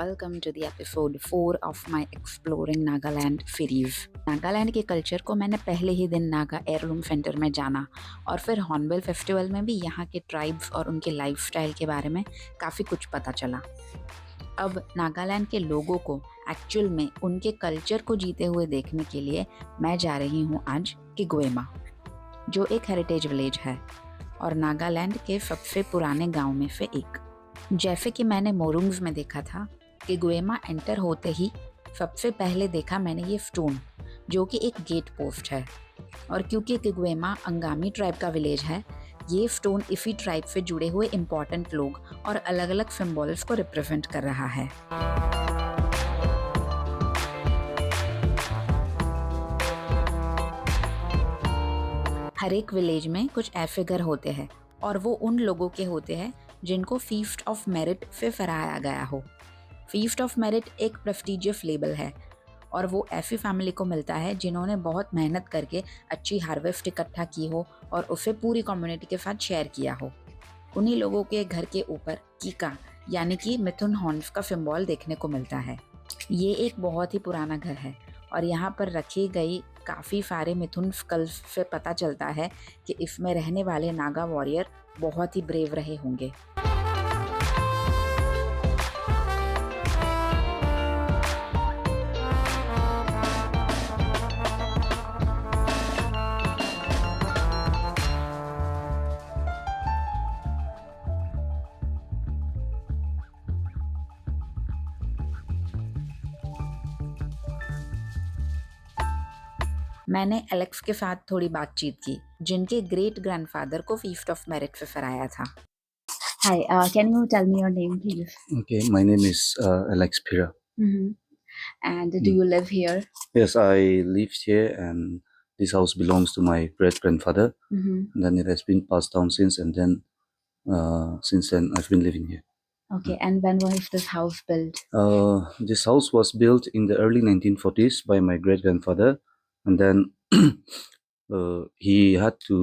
welcome to the episode 4 of my Exploring Nagaland series. Nagaland के culture को मैंने पहले ही दिन नागा एयरलूम सेंटर में जाना और फिर हॉर्नबिल फेस्टिवल में भी यहाँ के ट्राइब्स और उनके लाइफस्टाइल के बारे में काफ़ी कुछ पता चला। अब नागालैंड के लोगों को एक्चुअल में उनके कल्चर को जीते हुए देखने के लिए मैं जा रही हूँ आज किगवेमा, जो एक हेरिटेज विलेज है और नागालैंड के सबसे पुराने गांव में से एक। जैसे कि मैंने मोरुंग्स में देखा था, किगवेमा एंटर होते ही सबसे पहले देखा मैंने ये स्टोन, जो कि एक गेट पोस्ट है। और क्योंकि किगवेमा अंगामी ट्राइब का विलेज है, ये स्टोन इसी ट्राइब से जुड़े हुए इम्पॉर्टेंट लोग और अलग अलग सिंबल्स को रिप्रेजेंट कर रहा है। हर एक विलेज में कुछ ऐसे घर होते हैं और वो उन लोगों के होते हैं जिनको फीस्ट ऑफ मेरिट से सराहा गया हो। फीस्ट ऑफ मेरिट एक प्रेस्टिजियस लेबल है और वो ऐसी फैमिली को मिलता है जिन्होंने बहुत मेहनत करके अच्छी हार्वेस्ट इकट्ठा की हो और उसे पूरी कम्युनिटी के साथ शेयर किया हो। उन्हीं लोगों के घर के ऊपर कीका यानी कि मिथुन हॉर्न्स का सिंबल देखने को मिलता है। ये एक बहुत ही पुराना घर है और यहाँ पर रखी गई काफ़ी सारे मिथुन स्कल्स से पता चलता है कि इसमें रहने वाले नागा वॉरियर बहुत ही ब्रेव रहे होंगे। मैंने एलेक्स के साथ थोड़ी बातचीत की, जिनके ग्रेट ग्रैंडफादर को फीस्ट ऑफ मेरिट से फराया था। Hi, can you tell me your name, please? Okay, my name is Alex Pira. And do you live here? Yes, I live here, and this house belongs to my great grandfather. And then it has been passed down since, and then since then I've been living here. Okay, and when was this house built? This house was built in the early 1940s by my great grandfather, and then he had to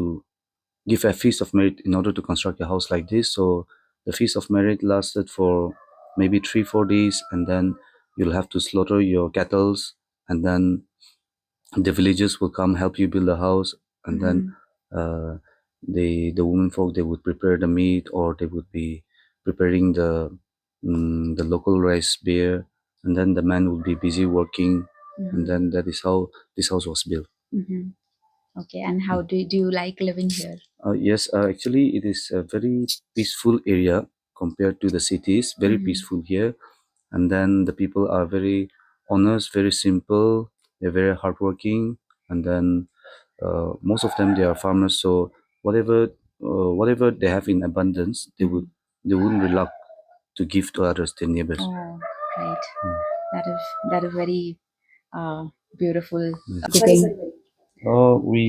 give a feast of merit in order to construct a house like this. So the feast of merit lasted for maybe 3-4 days, and then you'll have to slaughter your cattle, and then the villagers will come help you build a house, and then the women folk, they would prepare the meat, or they would be preparing the local rice beer, and then the man would be busy working, and then that is how this house was built. Okay, and how do you like living here? Yes, actually it is a very peaceful area compared to the cities. Very peaceful here, and then the people are very honest, very simple. They're very hardworking, and then most of them, they are farmers. So whatever they have in abundance, they wouldn't reluct to give to others, their neighbors. Oh, right. That is very beautiful. Yes. Cooking. We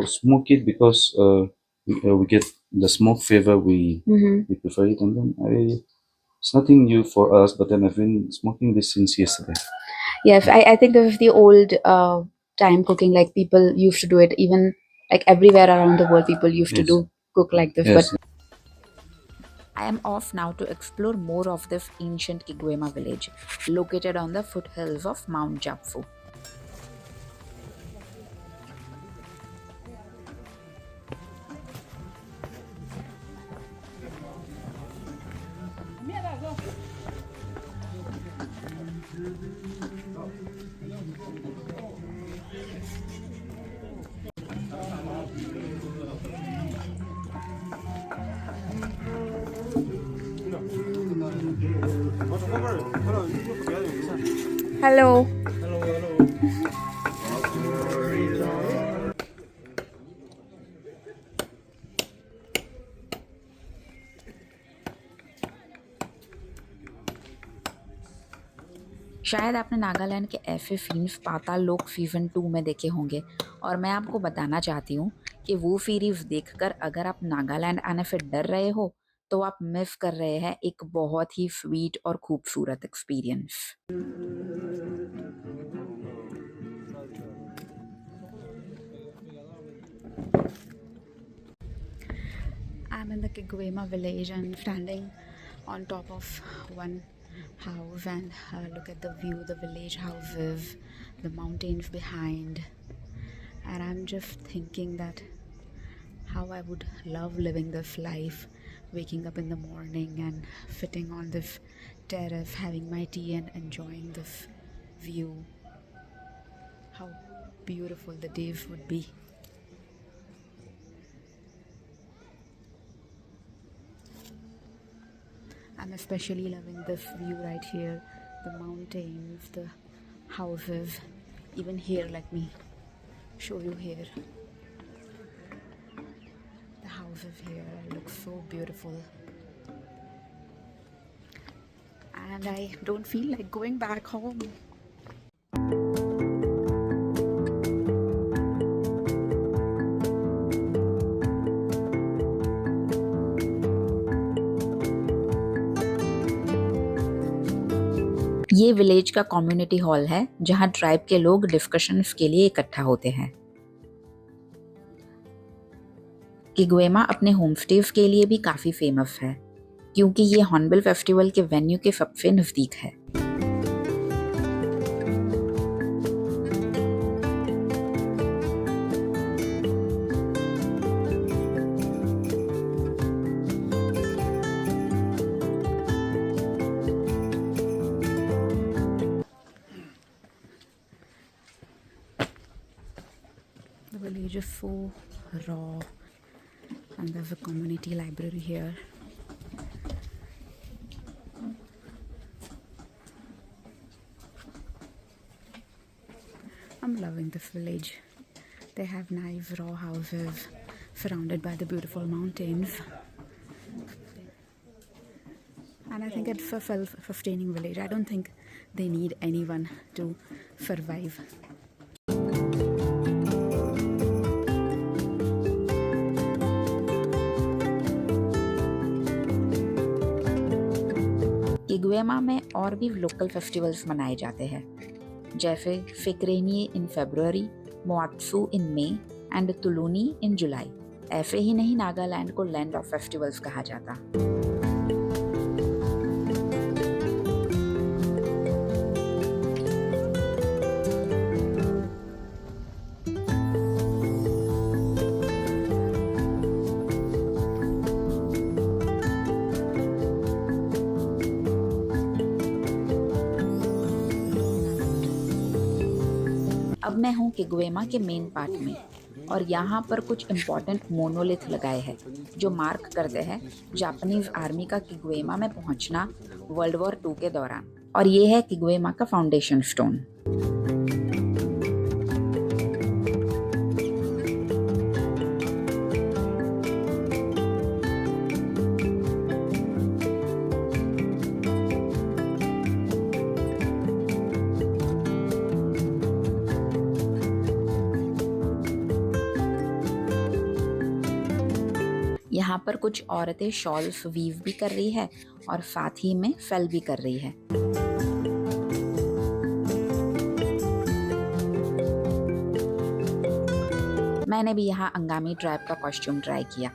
smoke it because we get the smoke flavor. We prefer it, and then it's nothing new for us. But then I've been smoking this since yesterday. Yes, I think this is the old time cooking. Like people used to do it, even like everywhere around the world, people used to cook like this. Yes. But I am off now to explore more of this ancient Kigwema village, located on the foothills of Mount Japfu. Hello. शायद आपने नागालैंड के ऐसे scenes पाताल लोक season 2 में देखे होंगे और मैं आपको बताना चाहती हूँ कि वो सीरीज देखकर अगर आप नागालैंड आने से डर रहे हो तो आप मिस कर रहे हैं एक बहुत ही स्वीट और खूबसूरत experience. I'm in the Kigwema village and standing on top of one house and look at the view, the village houses, the mountains behind. And I'm just thinking that how I would love living this life, waking up in the morning and sitting on this terrace, having my tea and enjoying this view. How beautiful the days would be. I'm especially loving this view right here, the mountains, the houses. Even here, let me show you here. The houses here look so beautiful. And I don't feel like going back home. ये village का community hall है जहां tribe के लोग discussions के लिए इकट्ठा होते हैं। किगवेमा अपने होमस्टेज के लिए भी काफ़ी फेमस है क्योंकि ये हॉर्नबिल फेस्टिवल के वेन्यू के सबसे नज़दीक है। The village is so raw, and there's a community library here. I'm loving this village. They have nice raw houses surrounded by the beautiful mountains. And I think it's a self-sustaining village. I don't think they need anyone to survive. किगवेमा में और भी local festivals मनाए जाते हैं, जैसे फिक्रेनी इन फरवरी, मोआत्सू इन मई and तुलूनी इन जुलाई। ऐसे ही नहीं नागालैंड को लैंड ऑफ फेस्टिवल्स कहा जाता। अब मैं हूँ किगवेमा के मेन पार्ट में और यहाँ पर कुछ इम्पोर्टेंट मोनोलिथ लगाए हैं जो मार्क करते हैं जापानीज आर्मी का किगवेमा में पहुँचना वर्ल्ड वॉर 2 के दौरान। और ये है किगवेमा का फाउंडेशन स्टोन। यहाँ पर कुछ औरतें शॉल्स वीव भी कर रही है और साथ ही में फेल भी कर रही है। मैंने भी यहाँ अंगामी ट्राइब का कॉस्ट्यूम ट्राई किया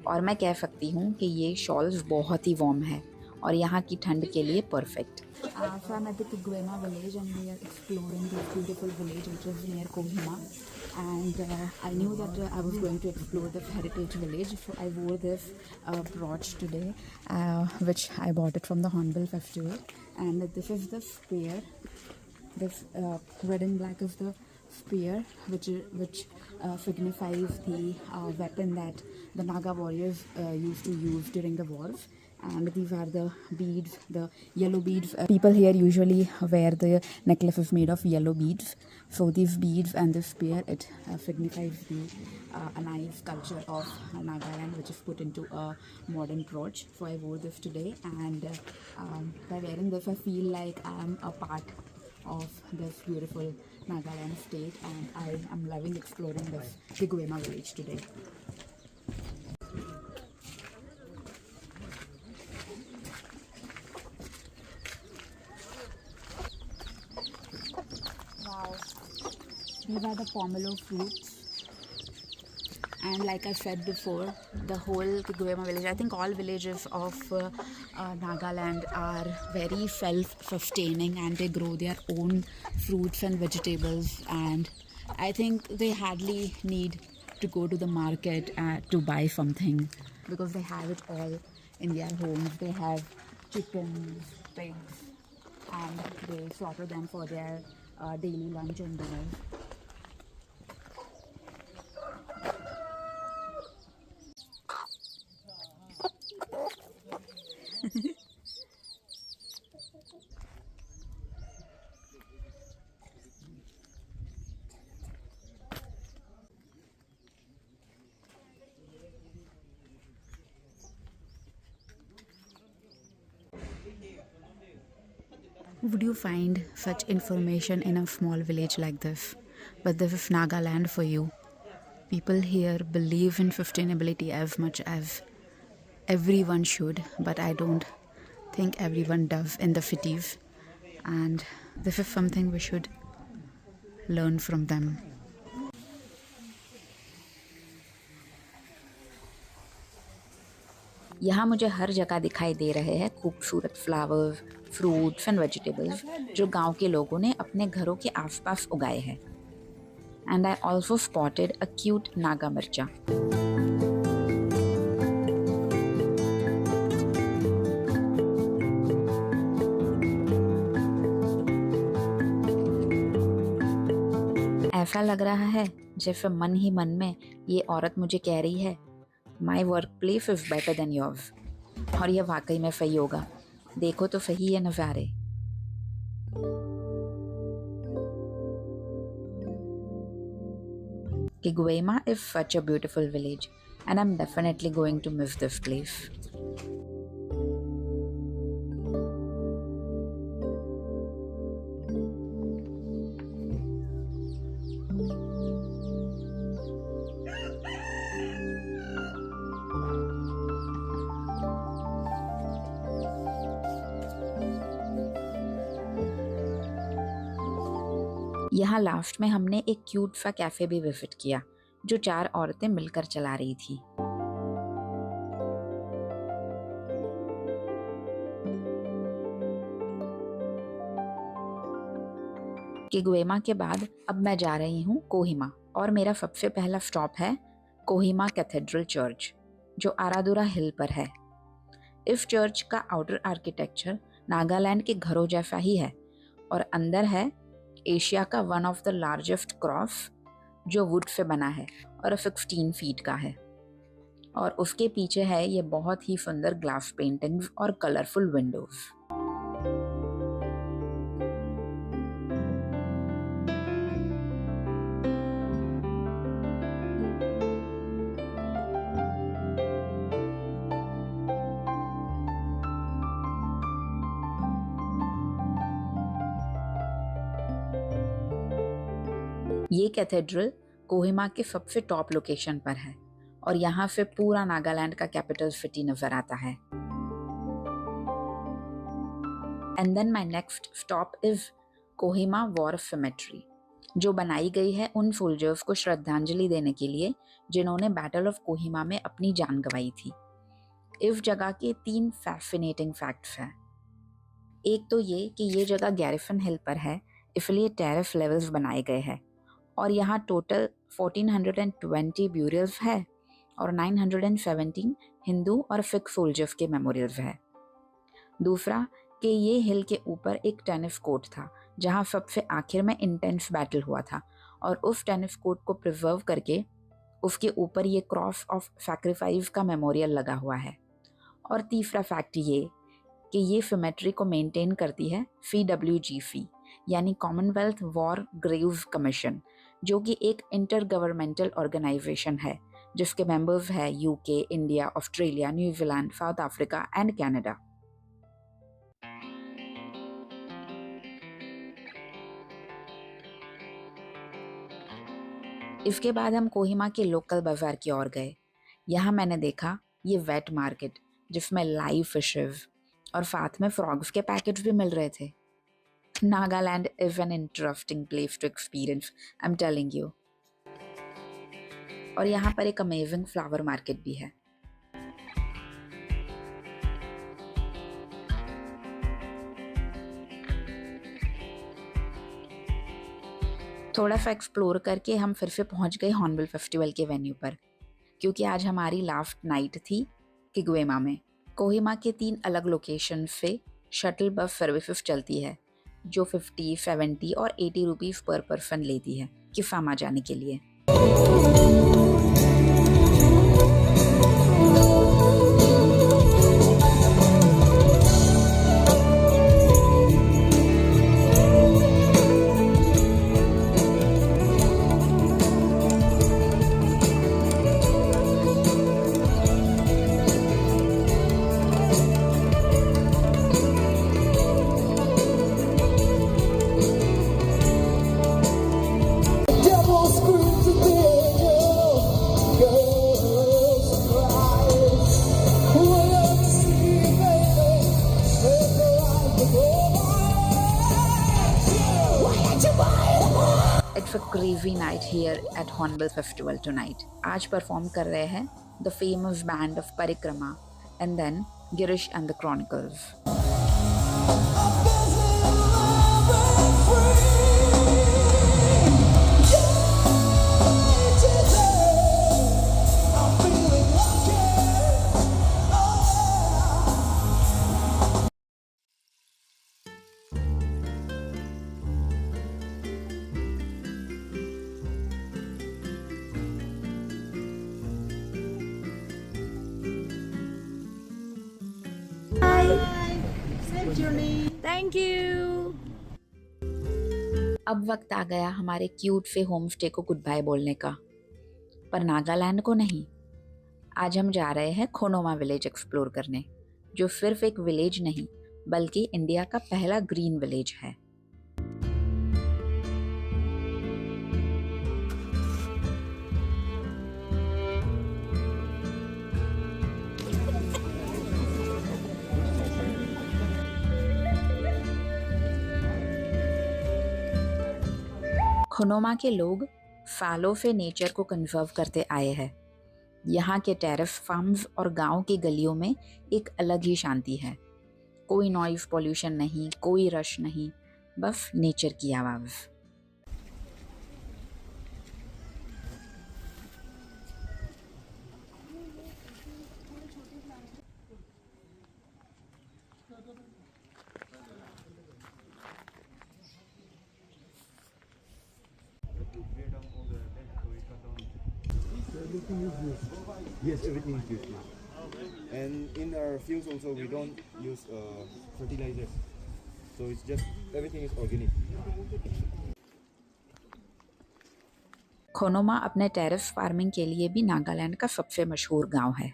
और मैं कह सकती हूँ कि ये शॉल्स बहुत ही वार्म है और यहाँ की ठंड के लिए perfect. So I'm at the Kiggwema village and we are exploring this beautiful village which is near Kohima. And I knew that I was going to explore this heritage village, so I wore this brooch today, which I bought it from the Hornbill Festival. And this is the spear. This red and black is the spear, which signifies the weapon that the Naga warriors used to use during the wars. And these are the beads, the yellow beads. People here usually wear the necklaces made of yellow beads. So these beads and this spear, it signifies the nice culture of Nagaland, which is put into a modern brooch. So I wore this today, and by wearing this, I feel like I'm a part of this beautiful Nagaland state, and I am loving exploring this Kiggwema village today. Wow, these are the pomelo fruits, And like I said before, the whole Kiguema village, I think all villages of Nagaland are very self-sustaining, and they grow their own fruits and vegetables, and I think they hardly need to go to the market to buy something, because they have it all in their homes. They have chickens, pigs, and they slaughter them for their daily lunch and dinner. Would you find such information in a small village like this? But this is Nagaland for you. People here believe in sustainability as much as everyone should, but I don't think everyone does in the cities. And this is something we should learn from them. यहाँ मुझे हर जगह दिखाई दे रहे हैं खूबसूरत flowers, fruits and vegetables जो गांव के लोगों ने अपने घरों के आसपास उगाए हैं. And I also spotted a cute Naga मिर्चा. ऐसा लग रहा है जैसे मन ही मन में ये औरत मुझे कह रही है, my work place is better than yours. और यह वाकई में सही होगा. देखो तो सही ये नज़ारे. Kiguema is such a beautiful village, and I'm definitely going to miss this place. यहाँ लास्ट में हमने एक क्यूट सा कैफे भी विजिट किया जो 4 औरतें मिलकर चला रही थी. किगुएमा के बाद अब मैं जा रही हूँ कोहिमा, और मेरा सबसे पहला स्टॉप है कोहिमा कैथेड्रल चर्च जो आरादुरा हिल पर है. इस चर्च का आउटर आर्किटेक्चर नागालैंड के घरों जैसा ही है, और अंदर है एशिया का one of the largest cross जो वुड से बना है और 16 फीट का है. और उसके पीछे है ये बहुत ही सुंदर ग्लास पेंटिंग्स और कलरफुल विंडोज. ये कैथेड्रल कोहिमा के सबसे टॉप लोकेशन पर है, और यहाँ से पूरा नागालैंड का कैपिटल सिटी नजर आता है. And then my next stop is Kohima war cemetery जो बनाई गई है उन सोल्जर्स को श्रद्धांजलि देने के लिए जिन्होंने बैटल ऑफ कोहिमा में अपनी जान गंवाई थी. इस जगह के 3 फैसिनेटिंग फैक्ट्स हैं. एक तो ये कि ये जगह गैरिसन हिल पर है, इसलिए टेरेस लेवल्स बनाए गए हैं, और यहाँ टोटल 1420 ब्यूरियल्स है और 917 हिंदू और सिख सोल्जर्स के मेमोरियल्स है. दूसरा कि ये हिल के ऊपर एक टेनिस कोर्ट था जहाँ सबसे आखिर में इंटेंस बैटल हुआ था, और उस टेनिस कोर्ट को प्रिजर्व करके उसके ऊपर ये क्रॉस ऑफ सैक्रिफाइस का मेमोरियल लगा हुआ है. और तीसरा फैक्ट ये कि ये सिमेट्री को मेंटेन करती है CWGC यानी कॉमनवेल्थ वॉर ग्रेव्स कमीशन, जो कि एक इंटर गवर्नमेंटल ऑर्गेनाइजेशन है जिसके मेंबर्स है UK, India, Australia, New Zealand, south Africa and Canada. इसके बाद हम कोहिमा के लोकल बाजार की ओर गए. यहाँ मैंने देखा ये वेट मार्केट जिसमें लाइव फिशेस और साथ में फ्रॉग्स के पैकेट्स भी मिल रहे थे. Nagaland is an interesting place to experience, I'm telling you. और यहाँ पर एक अमेजिंग फ्लावर मार्केट भी है। थोड़ा सा एक्सप्लोर करके हम फिर से पहुँच गए हॉर्नबिल फेस्टिवल के वेन्यू पर, क्योंकि आज हमारी लास्ट नाइट थी किग्वेमा में। कोहिमा के 3 अलग लोकेशन से शटल बस सर्विसेज चलती है जो 50, 70 और 80 रुपीज़ पर पर्सन लेती है किफामा जाने के लिए। It's a crazy night here at Hornbill Festival tonight. आज परफॉर्म कर रहे हैं the famous band of Parikrama and then Girish and the Chronicles. Thank you. अब वक्त आ गया हमारे क्यूट से होम स्टे को गुड बाय बोलने का, पर नागालैंड को नहीं। आज हम जा रहे हैं खोनोमा विलेज एक्सप्लोर करने, जो सिर्फ एक विलेज नहीं बल्कि इंडिया का पहला ग्रीन विलेज है। खोनोमा के लोग सालों से नेचर को कंजर्व करते आए हैं। यहाँ के टेरेस फार्म्स और गांव की गलियों में एक अलग ही शांति है। कोई नॉइज पोल्यूशन नहीं, कोई रश नहीं, बस नेचर की आवाज़। Everything is used. Yes, everything is used. And in our fields also we don't use fertilizers. So it's just everything is organic. Khonoma अपने टेरेस फार्मिंग के लिए भी नागालैंड का सबसे मशहूर गांव है।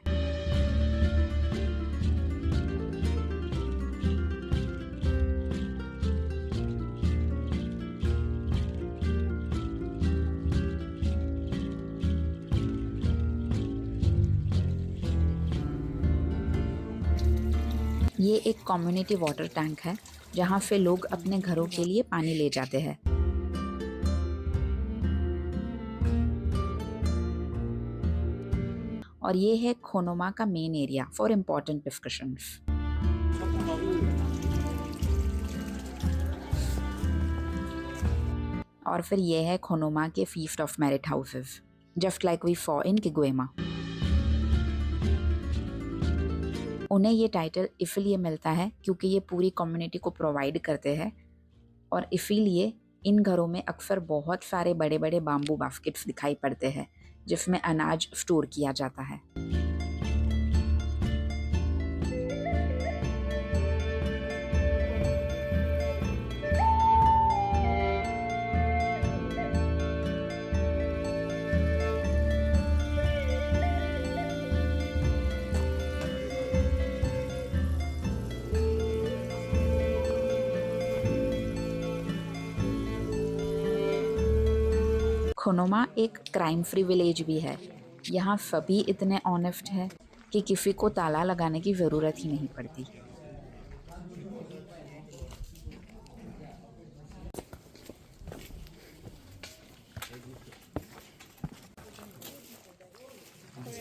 ये एक कम्युनिटी वाटर टैंक है जहाँ से लोग अपने घरों के लिए पानी ले जाते हैं। और ये है खोनोमा का main area for important discussions. और फिर ये है खोनोमा के feast of merit houses, just like we saw in Kigwema. उन्हें ये टाइटल इसलिए मिलता है क्योंकि ये पूरी कम्युनिटी को प्रोवाइड करते हैं, और इसीलिए इन घरों में अक्सर बहुत सारे बड़े बड़े बाम्बू बास्केट्स दिखाई पड़ते हैं जिसमें अनाज स्टोर किया जाता है। खोनोमा एक क्राइम फ्री विलेज भी है। यहाँ सभी इतने ऑनेस्ट हैं कि किसी को ताला लगाने की ज़रूरत ही नहीं पड़ती।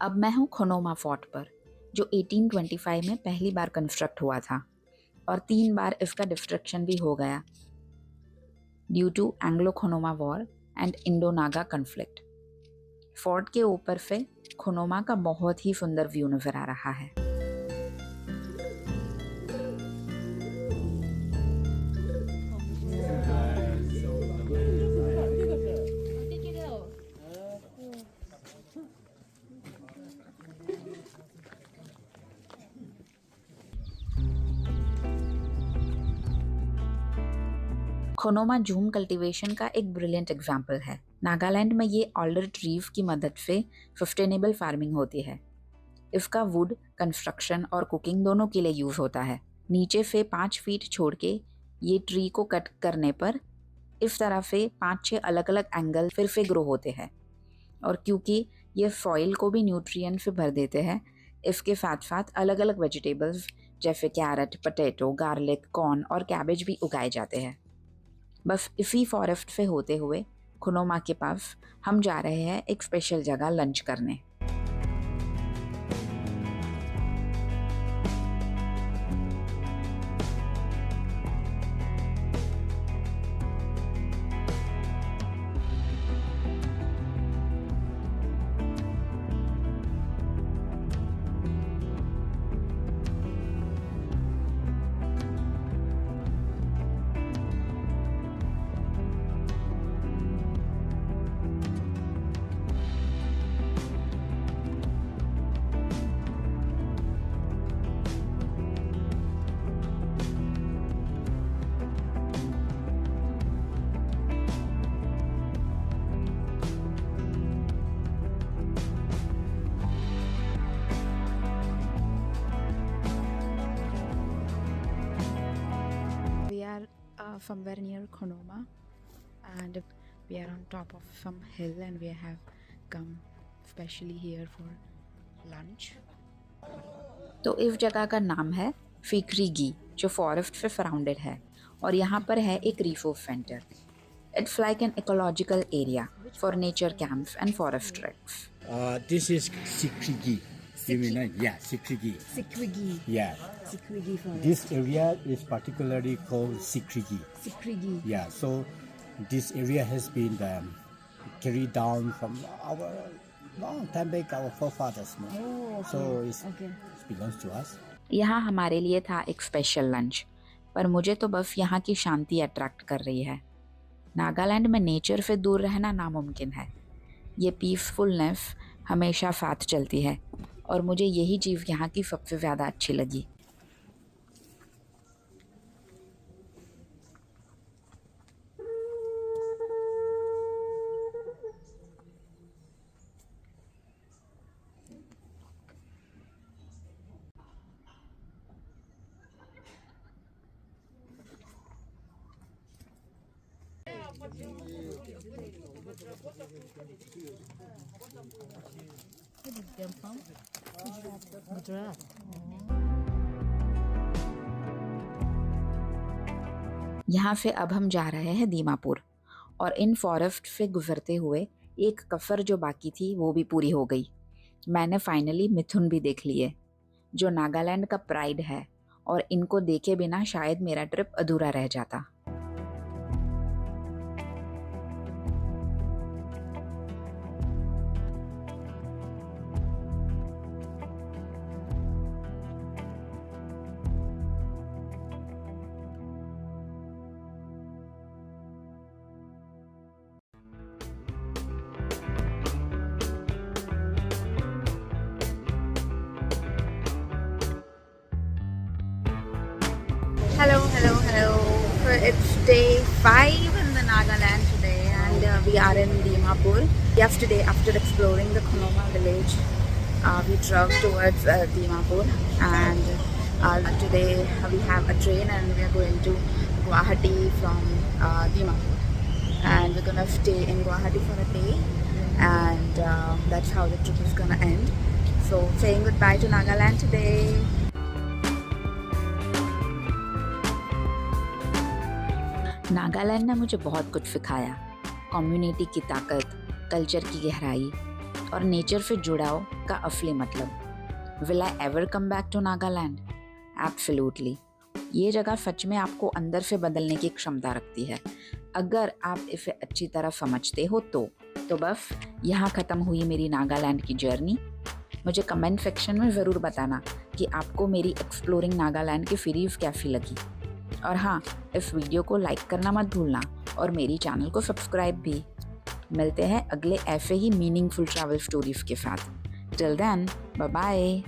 अब मैं हूँ खोनोमा फोर्ट पर, जो 1825 में पहली बार कंस्ट्रक्ट हुआ था और 3 बार इसका डिस्ट्रक्शन भी हो गया due to Anglo Khonoma war and Indo Naga conflict. Fort के ऊपर से खोनोमा का बहुत ही सुंदर व्यू नजर आ रहा है। खोनोमा जूम कल्टीवेशन का एक ब्रिलियंट एग्जाम्पल है। नागालैंड में ये ऑल्डर ट्रीज की मदद से सस्टेनेबल फार्मिंग होती है। इसका वुड, कंस्ट्रक्शन और कुकिंग दोनों के लिए यूज होता है। नीचे से 5 फीट छोड़ के ये ट्री को कट करने पर इस तरह से 5-6 अलग अलग एंगल फिर से ग्रो होते हैं और क्योंकि ये सॉइल को भी न्यूट्रिएंट से भर देते हैं, इसके साथ साथ अलग अलग वेजिटेबल्स जैसे कैरेट, पोटैटो, गार्लिक, कॉर्न और कैबेज भी उगाए जाते हैं। बस इसी फॉरेस्ट से होते हुए खोनोमा के पास हम जा रहे हैं एक स्पेशल जगह लंच करने। Somewhere near Khonoma and we are on top of some hill and we have come specially here for lunch. तो इस जगह का नाम है फिक्रीगी, जो फॉरेस्ट से सराउंडेड है और यहाँ पर है एक resource centre. It's like an ecological area for nature camps and forest treks. This is Sikrigi. You mean that? Yeah, Sikrigi. Sikrigi. Yeah. Sikrigi forest. This area is particularly called Sikrigi. Sikrigi. Yeah, so this area has been carried down from our long time back, our forefathers. No? Oh, okay. So Okay. it belongs to us. यहाँ हमारे लिए था एक special lunch, पर मुझे तो बस यहाँ की शांति अट्रैक्ट कर रही है। नागालैंड में नेचर से दूर रहना नामुमकिन है। ये पीसफुलनेस हमेशा साथ चलती है और मुझे यही चीज़ यहाँ की सबसे ज़्यादा अच्छी लगी। यहाँ से अब हम जा रहे हैं दीमापुर और इन फॉरेस्ट से गुजरते हुए एक कफर जो बाकी थी वो भी पूरी हो गई। मैंने फाइनली मिथुन भी देख लिए, जो नागालैंड का प्राइड है, और इनको देखे बिना शायद मेरा ट्रिप अधूरा रह जाता। Hello. So it's day 5 in the Nagaland today and we are in Dimapur. Yesterday, after exploring the Khonoma village, we drove towards Dimapur and today we have a train and we are going to Guwahati from Dimapur. And we're gonna stay in Guwahati for a day and that's how the trip is gonna end. So saying goodbye to Nagaland today. Nagaland ने मुझे बहुत कुछ सिखाया। Community की ताकत, culture की गहराई और नेचर से जुड़ाव का असली मतलब। Will I ever come back to Nagaland? Absolutely. ये जगह सच में आपको अंदर से बदलने की क्षमता रखती है, अगर आप इसे अच्छी तरह समझते हो तो बस यहाँ ख़त्म हुई मेरी नागालैंड की जर्नी। मुझे कमेंट सेक्शन में ज़रूर बताना कि आपको मेरी एक्सप्लोरिंग नागालैंड की सीरीज़ कैसी लगी। और हाँ, इस वीडियो को लाइक करना मत भूलना और मेरी चैनल को सब्सक्राइब भी। मिलते हैं अगले ऐसे ही मीनिंगफुल ट्रैवल स्टोरीज़ के साथ। Till then, bye bye.